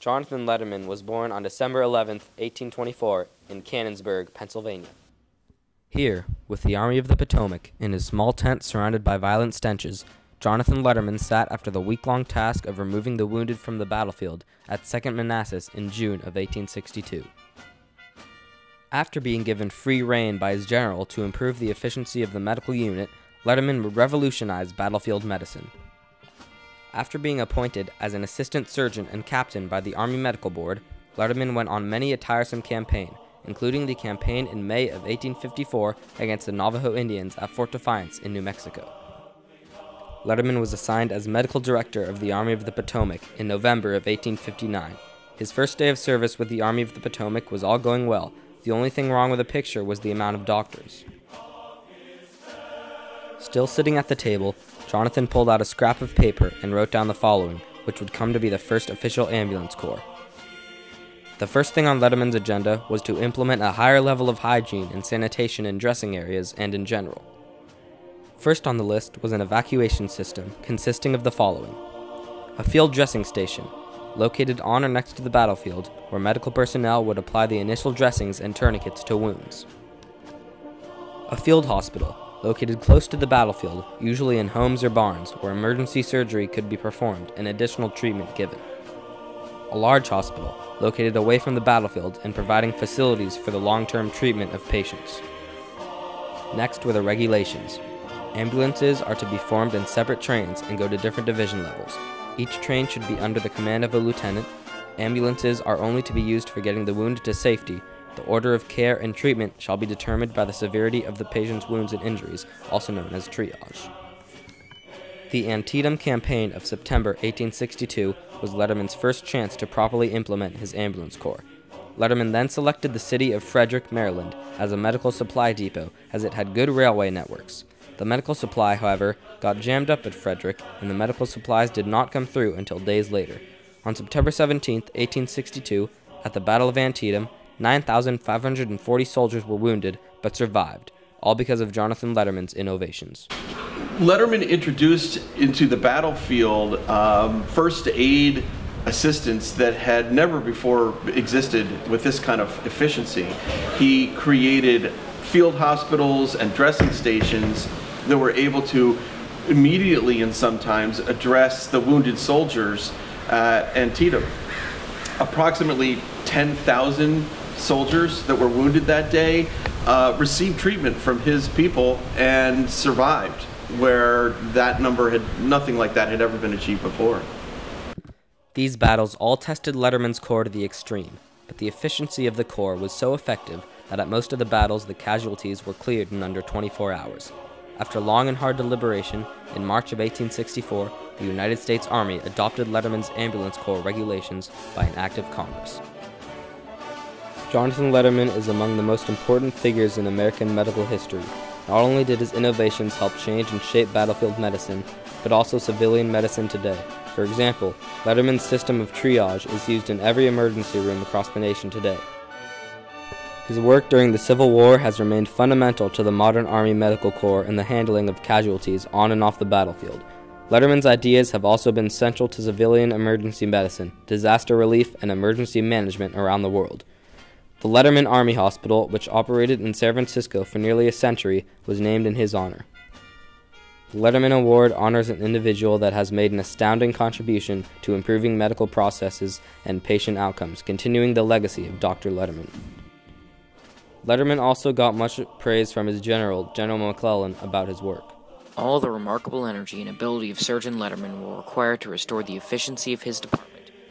Jonathan Letterman was born on December 11, 1824, in Canonsburg, Pennsylvania. Here, with the Army of the Potomac, in his small tent surrounded by violent stenches, Jonathan Letterman sat after the week-long task of removing the wounded from the battlefield at 2nd Manassas in June of 1862. After being given free rein by his general to improve the efficiency of the medical unit, Letterman would revolutionize battlefield medicine. After being appointed as an assistant surgeon and captain by the Army Medical Board, Letterman went on many a tiresome campaign, including the campaign in May of 1854 against the Navajo Indians at Fort Defiance in New Mexico. Letterman was assigned as medical director of the Army of the Potomac in November of 1859. His first day of service with the Army of the Potomac was all going well. The only thing wrong with the picture was the amount of doctors. Still sitting at the table, Jonathan pulled out a scrap of paper and wrote down the following, which would come to be the first official ambulance corps. The first thing on Letterman's agenda was to implement a higher level of hygiene and sanitation in dressing areas and in general. First on the list was an evacuation system consisting of the following: a field dressing station, located on or next to the battlefield, where medical personnel would apply the initial dressings and tourniquets to wounds. A field hospital, located close to the battlefield, usually in homes or barns, where emergency surgery could be performed and additional treatment given. A large hospital, located away from the battlefield and providing facilities for the long-term treatment of patients. Next were the regulations. Ambulances are to be formed in separate trains and go to different division levels. Each train should be under the command of a lieutenant. Ambulances are only to be used for getting the wounded to safety. The order of care and treatment shall be determined by the severity of the patient's wounds and injuries, also known as triage. The Antietam campaign of September 1862 was Letterman's first chance to properly implement his ambulance corps. Letterman then selected the city of Frederick, Maryland, as a medical supply depot, as it had good railway networks. The medical supply, however, got jammed up at Frederick, and the medical supplies did not come through until days later. On September 17, 1862, at the Battle of Antietam, 9,540 soldiers were wounded, but survived, all because of Jonathan Letterman's innovations. Letterman introduced into the battlefield first aid assistance that had never before existed with this kind of efficiency. He created field hospitals and dressing stations that were able to immediately and sometimes address the wounded soldiers at Antietam. Approximately 10,000 soldiers that were wounded that day received treatment from his people and survived, where that number nothing like that had ever been achieved before. These battles all tested Letterman's corps to the extreme, but the efficiency of the corps was so effective that at most of the battles the casualties were cleared in under 24 hours. After long and hard deliberation, in March of 1864, the United States Army adopted Letterman's ambulance corps regulations by an act of Congress. Jonathan Letterman is among the most important figures in American medical history. Not only did his innovations help change and shape battlefield medicine, but also civilian medicine today. For example, Letterman's system of triage is used in every emergency room across the nation today. His work during the Civil War has remained fundamental to the modern Army Medical Corps and the handling of casualties on and off the battlefield. Letterman's ideas have also been central to civilian emergency medicine, disaster relief, and emergency management around the world. The Letterman Army Hospital, which operated in San Francisco for nearly a century, was named in his honor. The Letterman Award honors an individual that has made an astounding contribution to improving medical processes and patient outcomes, continuing the legacy of Dr. Letterman. Letterman also got much praise from his General McClellan, about his work. All the remarkable energy and ability of Surgeon Letterman were required to restore the efficiency of his department.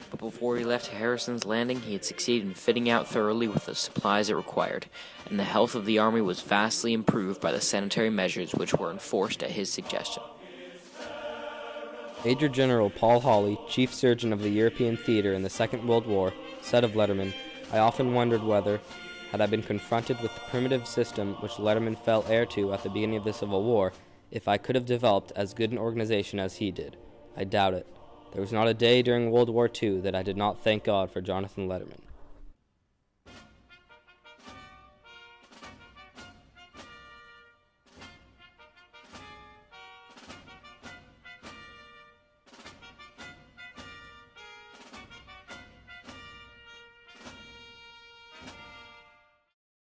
But before he left Harrison's Landing, he had succeeded in fitting out thoroughly with the supplies it required, and the health of the Army was vastly improved by the sanitary measures which were enforced at his suggestion. Major General Paul Hawley, chief surgeon of the European theater in the Second World War, said of Letterman, "I often wondered whether, had I been confronted with the primitive system which Letterman fell heir to at the beginning of the Civil War, if I could have developed as good an organization as he did. I doubt it. There was not a day during World War II that I did not thank God for Jonathan Letterman."